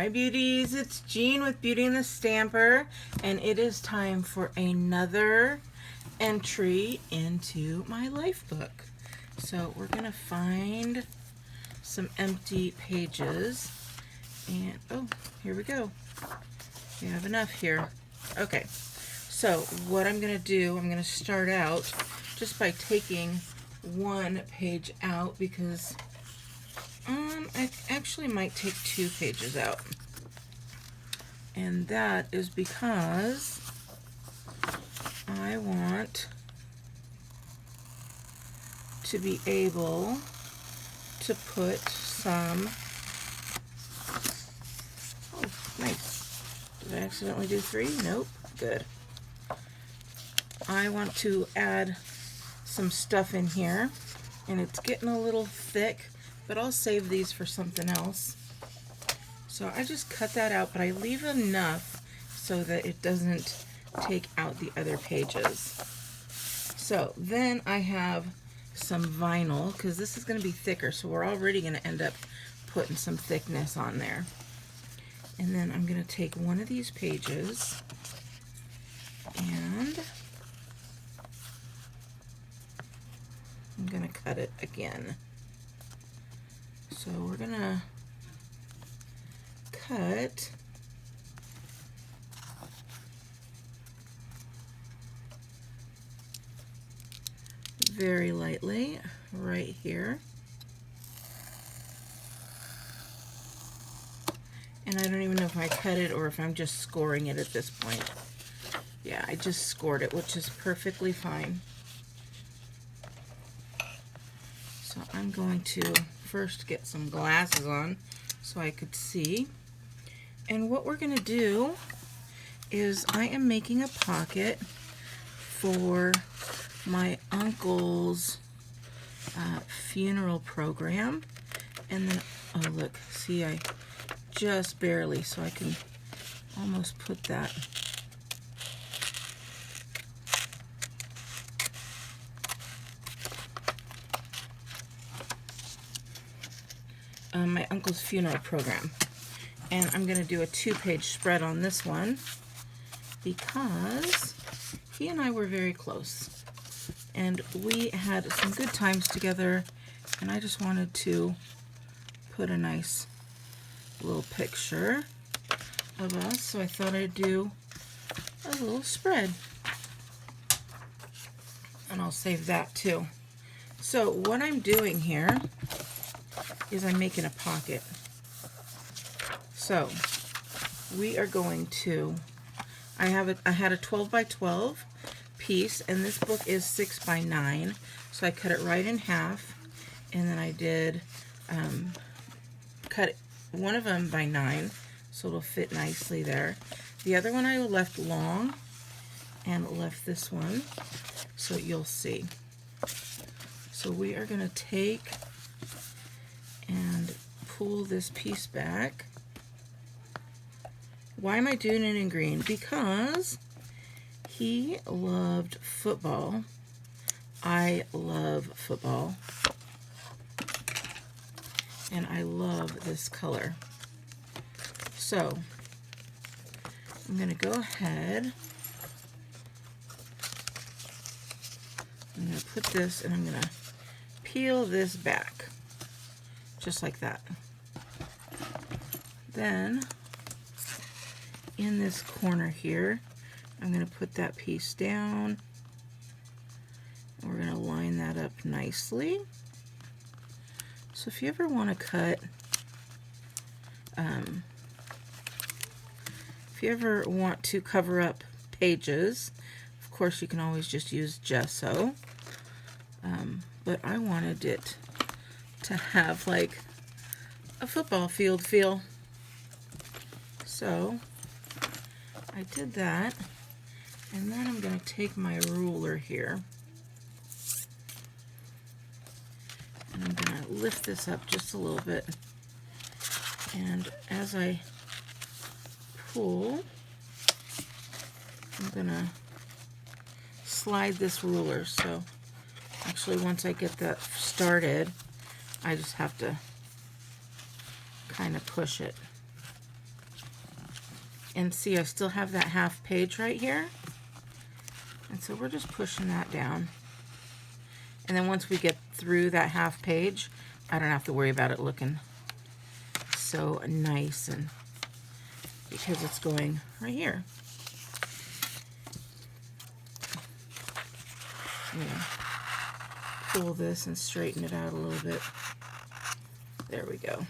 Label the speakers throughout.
Speaker 1: Hi beauties, it's Jean with Beauty and the Stamper, and it is time for another entry into my life book. So we're gonna find some empty pages, and oh, here we go. We have enough here. Okay, so what I'm gonna do, I'm gonna start out just by taking one page out because I actually might take 2 pages out. And that is because I want to be able to put some, oh, nice. Did I accidentally do 3? Nope, good. I want to add some stuff in here, and it's getting a little thick, but I'll save these for something else. So I just cut that out, but I leave enough so that it doesn't take out the other pages. So then I have some vinyl, because this is going to be thicker, so we're already going to end up putting some thickness on there. And then I'm going to take one of these pages and I'm going to cut it again. So we're going to cut very lightly right here. And I don't even know if I cut it or if I'm just scoring it at this point. Yeah, I just scored it, which is perfectly fine. So I'm going to first get some glasses on so I could see. And what we're going to do is I am making a pocket for my uncle's funeral program. And then, oh look, see, I just barely, so I can almost put that. My uncle's funeral program. And I'm going to do a 2-page spread on this one because he and I were very close. And we had some good times together, and I just wanted to put a nice little picture of us, so I thought I'd do a little spread. And I'll save that too. So what I'm doing here is I'm making a pocket. So we are going to, I had a 12 by 12 piece, and this book is 6 by 9, so I cut it right in half, and then I did cut one of them by 9 so it'll fit nicely there. The other one I left long and left this one so you'll see. So we are going to take and pull this piece back. Why am I doing it in green? Because he loved football. I love football. And I love this color. So I'm going to go ahead. I'm going to put this, and I'm going to peel this back. Just like that. Then in this corner here, I'm going to put that piece down. We're going to line that up nicely. So if you ever want to cut, if you ever want to cover up pages, of course you can always just use gesso. But I wanted it to have like a football field feel. So I did that, and then I'm going to take my ruler here, and I'm going to lift this up just a little bit, and as I pull, I'm going to slide this ruler. So actually, once I get that started, I just have to kind of push it. And see, I still have that half page right here. And so we're just pushing that down. And then once we get through that half page, I don't have to worry about it looking so nice, and because it's going right here. I'm gonna pull this and straighten it out a little bit. There we go.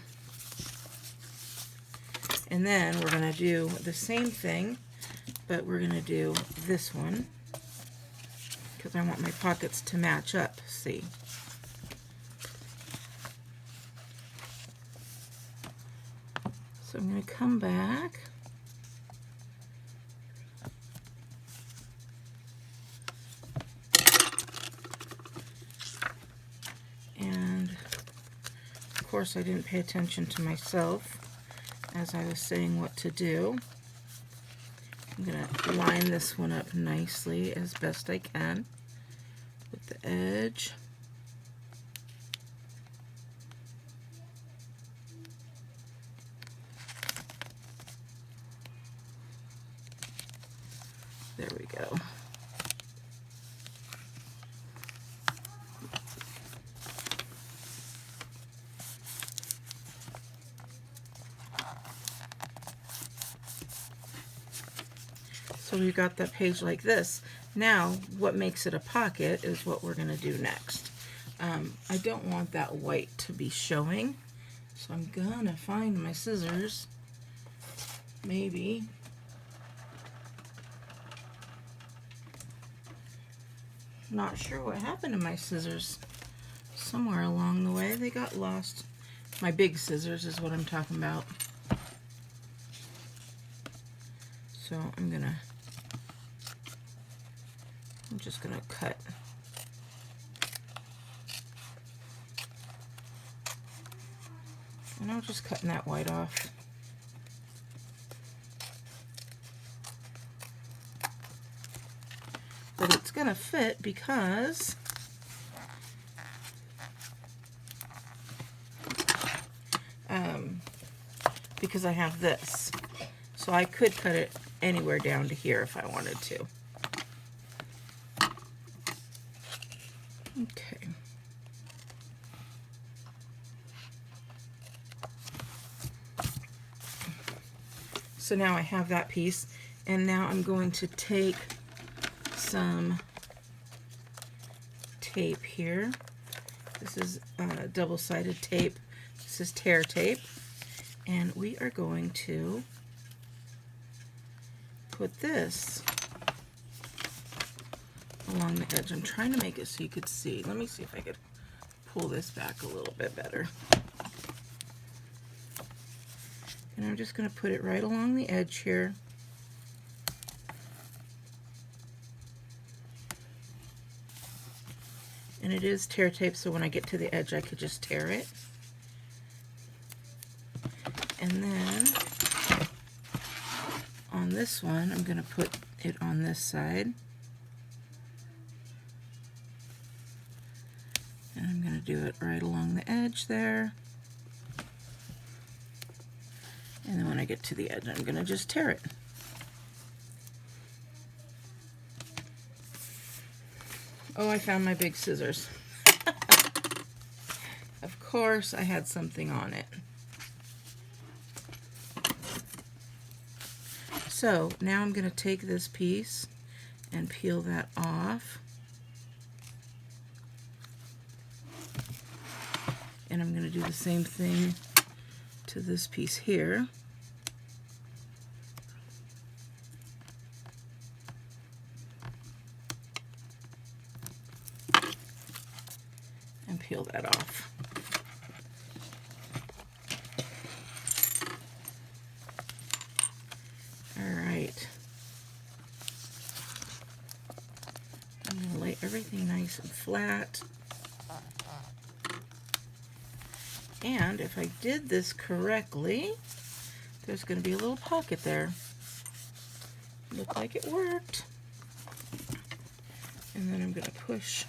Speaker 1: And then we're gonna do the same thing, but we're gonna do this one because I want my pockets to match up, see? So I'm going to come back and of course I didn't pay attention to myself as I was saying what to do. I'm going to line this one up nicely as best I can with the edge. There we go. So we've got that page like this. Now, what makes it a pocket is what we're going to do next. I don't want that white to be showing, so I'm going to find my scissors, maybe. Not sure what happened to my scissors. Somewhere along the way they got lost. My big scissors is what I'm talking about. So I'm just gonna cut. And I'm just cutting that white off. But it's gonna fit because I have this. So I could cut it anywhere down to here if I wanted to. Okay. So now I have that piece, and now I'm going to take some tape here. This is double-sided tape. This is tear tape. And we are going to put this along the edge. I'm trying to make it so you could see. Let me see if I could pull this back a little bit better. And I'm just going to put it right along the edge here. And it is tear tape, so when I get to the edge I could just tear it. And then on this one, I'm going to put it on this side. And I'm going to do it right along the edge there. And then when I get to the edge, I'm going to just tear it. Oh, I found my big scissors. Of course, I had something on it. So now I'm going to take this piece and peel that off. And I'm going to do the same thing to this piece here. And peel that off. Alright. I'm going to lay everything nice and flat. And if I did this correctly, there's going to be a little pocket there. Looked like it worked. And then I'm going to push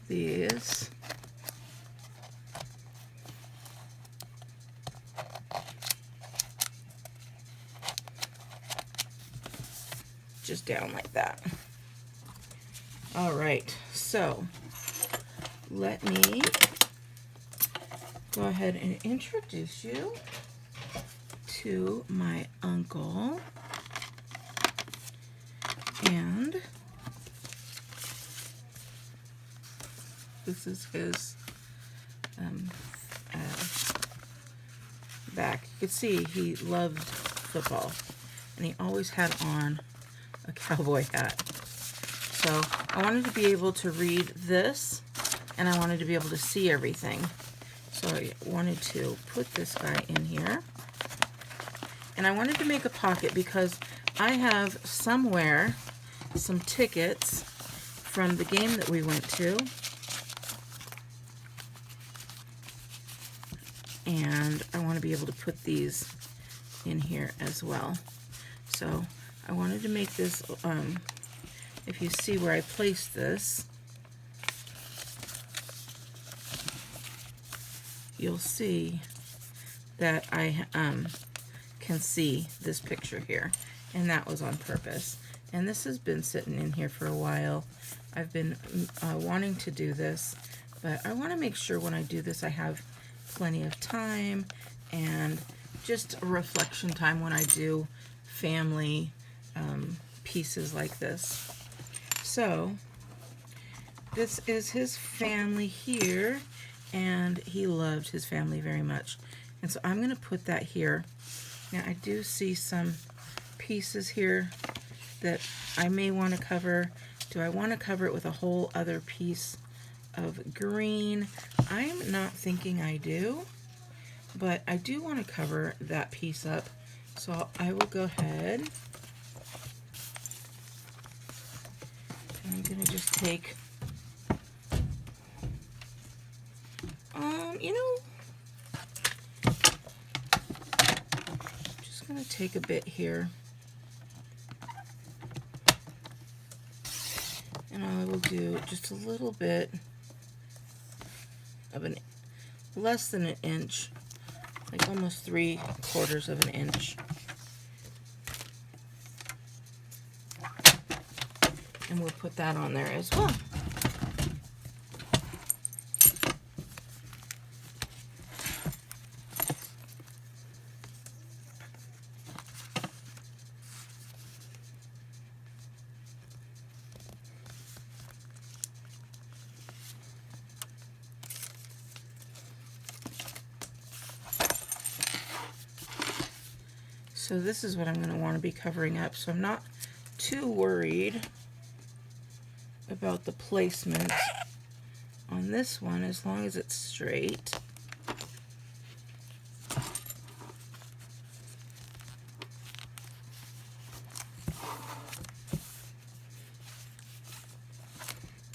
Speaker 1: these just down like that. All right, so let me go ahead and introduce you to my uncle. And this is his back. You could see he loved football, and he always had on a cowboy hat. So I wanted to be able to read this, and I wanted to be able to see everything. So I wanted to put this guy in here. And I wanted to make a pocket because I have somewhere some tickets from the game that we went to. And I want to be able to put these in here as well. So I wanted to make this, if you see where I placed this, you'll see that I can see this picture here, and that was on purpose. And this has been sitting in here for a while. I've been wanting to do this, but I want to make sure when I do this I have plenty of time and just a reflection time when I do family pieces like this. So this is his family here, and he loved his family very much. And so I'm going to put that here. Now I do see some pieces here that I may want to cover. Do I want to cover it with a whole other piece of green? I'm not thinking I do, but I do want to cover that piece up. So I will go ahead. And I'm going to just take, you know, just going to take a bit here. And I will do just a little bit of less than an inch, like almost 3/4 of an inch. And we'll put that on there as well. So this is what I'm going to want to be covering up. So I'm not too worried about the placement on this one as long as it's straight.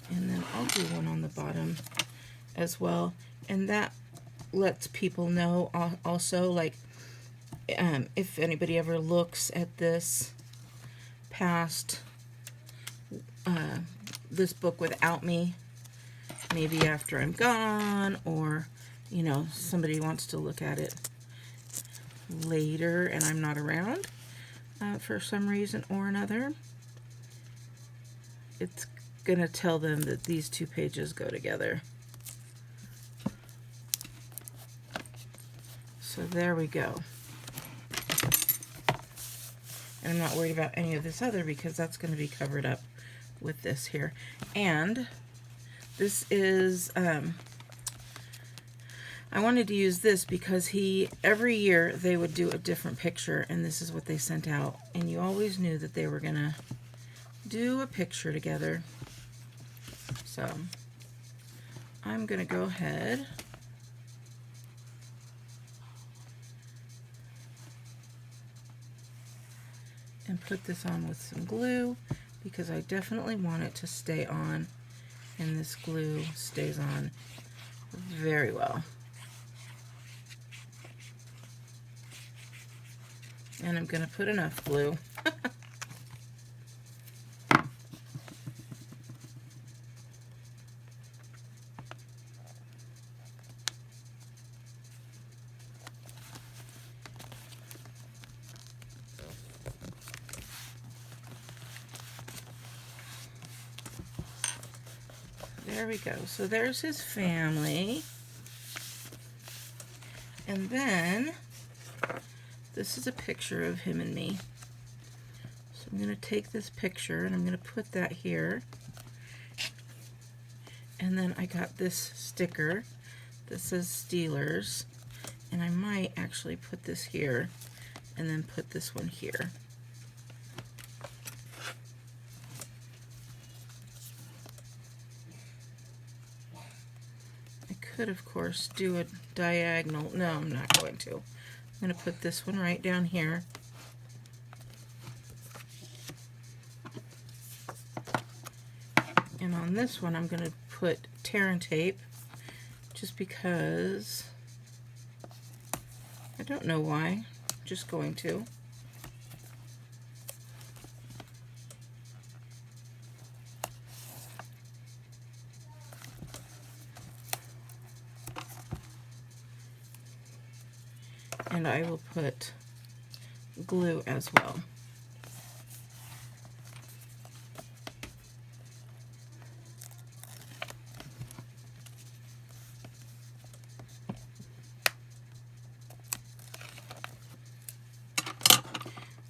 Speaker 1: And then I'll do one on the bottom as well. And that lets people know also, like, if anybody ever looks at this past this book without me, maybe after I'm gone, or you know, somebody wants to look at it later and I'm not around for some reason or another, it's gonna tell them that these two pages go together. So there we go. And I'm not worried about any of this other because that's going to be covered up with this here. And this is, I wanted to use this because every year they would do a different picture, and this is what they sent out. And you always knew that they were going to do a picture together. So I'm going to go ahead and put this on with some glue because I definitely want it to stay on, and this glue stays on very well. And I'm going to put enough glue. there we go. So there's his family. And then this is a picture of him and me. So I'm going to take this picture and I'm going to put that here. And then I got this sticker that says Steelers. And I might actually put this here and then put this one here. I could, of course, do a diagonal. No, I'm not going to. I'm going to put this one right down here. And on this one, I'm going to put tear and tape, just because I don't know why. Just going to. And I will put glue as well.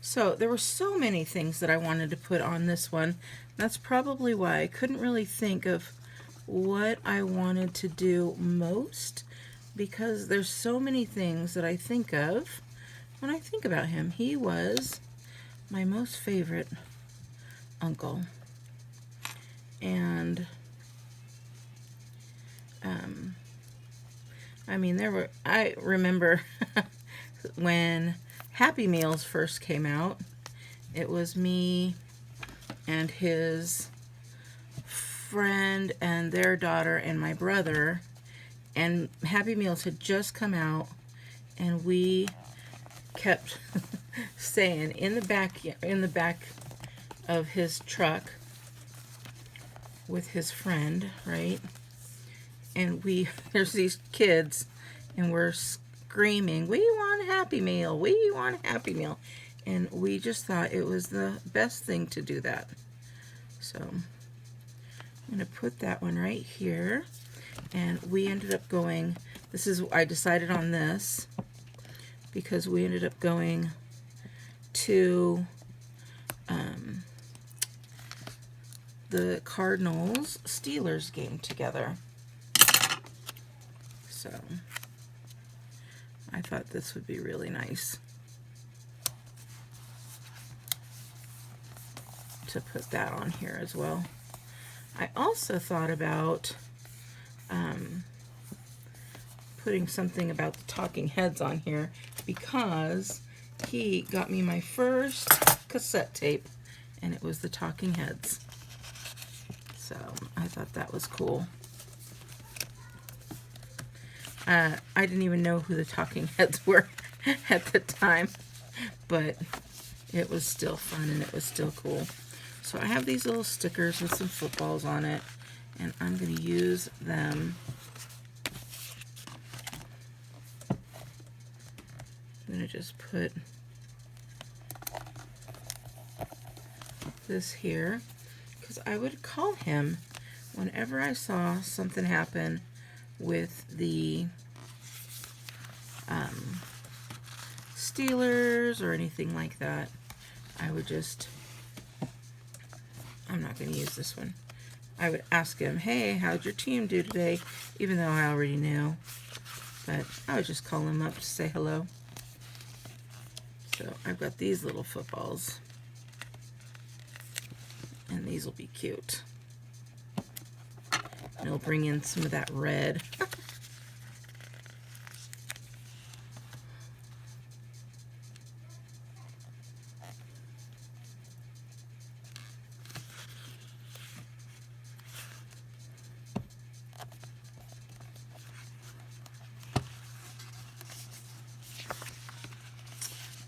Speaker 1: So there were so many things that I wanted to put on this one. That's probably why I couldn't really think of what I wanted to do most, because there's so many things that I think of when I think about him. He was my most favorite uncle. And I mean, I remember when Happy Meals first came out, it was me and his friend and their daughter and my brother, and Happy Meals had just come out, and we kept saying in the back of his truck with his friend, right? And there's these kids, and we're screaming, "We want a Happy Meal! We want a Happy Meal!" And we just thought it was the best thing to do that. So I'm going to put that one right here. And we ended up going, I decided on this because we ended up going to the Cardinals Steelers game together. So I thought this would be really nice to put that on here as well. I also thought about putting something about the talking heads on here, because he got me my first cassette tape, and it was the talking heads. So I thought that was cool. I didn't even know who the talking heads were at the time, but it was still fun and it was still cool. So I have these little stickers with some footballs on it, and I'm going to use them. I'm going to just put this here, because I would call him whenever I saw something happen with the Steelers or anything like that. I would just, I'm not going to use this one. I would ask him, "Hey, how'd your team do today?" Even though I already knew. But I would just call him up to say hello. So I've got these little footballs. And these will be cute. And it'll bring in some of that red.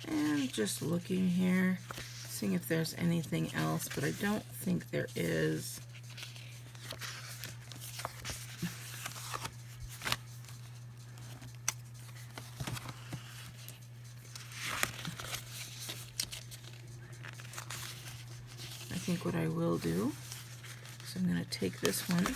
Speaker 1: And just looking here, seeing if there's anything else, but I don't think there is. I think what I will do is I'm going to take this one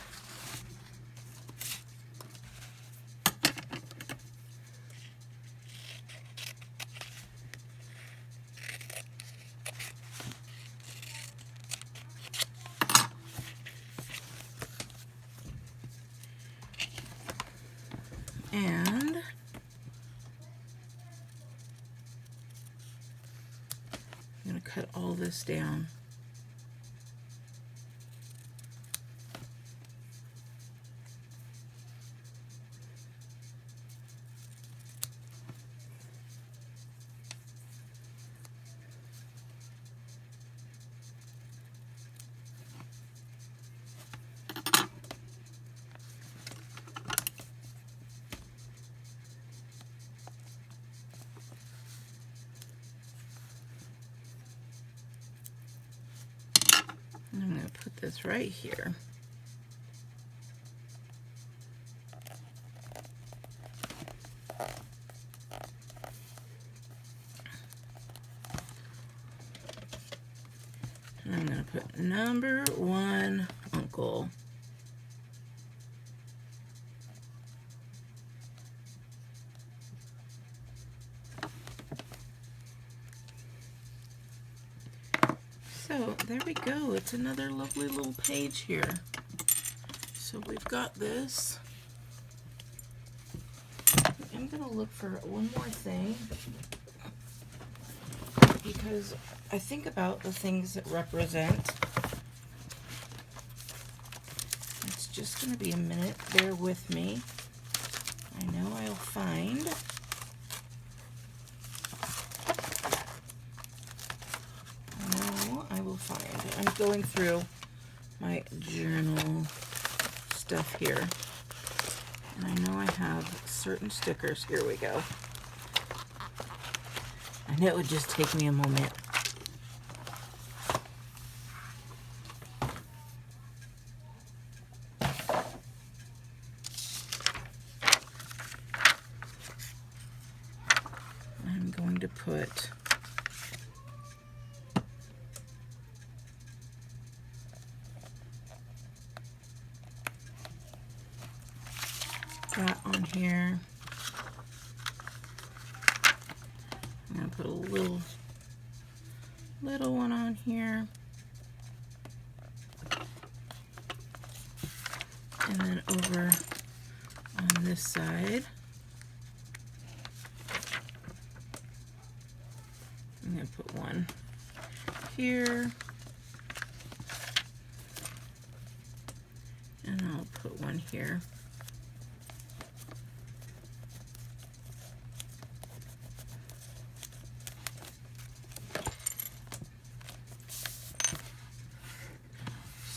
Speaker 1: And I'm going to cut all this down. And I'm going to put this right here. And I'm going to put number 1 uncle. So there we go. It's another lovely little page here. So we've got this. I'm going to look for one more thing because I think about the things that represent. It's just going to be a minute. Bear with me. I know I'll find. I will find. I'm going through my journal stuff here. And I know I have certain stickers. Here we go. I know it would just take me a moment. I'm going to put that on here. I'm going to put a little one on here. And then over on this side, I'm going to put one here. And I'll put one here.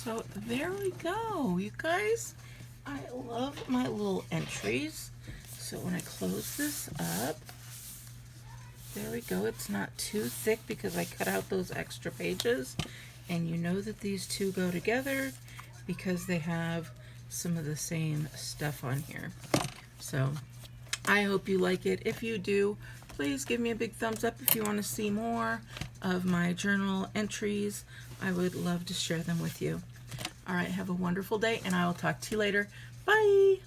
Speaker 1: So there we go, you guys. I love my little entries. So when I close this up, there we go. It's not too thick because I cut out those extra pages. And you know that these two go together because they have some of the same stuff on here. So I hope you like it. If you do, please give me a big thumbs up if you want to see more of my journal entries. I would love to share them with you. All right, have a wonderful day, and I will talk to you later. Bye!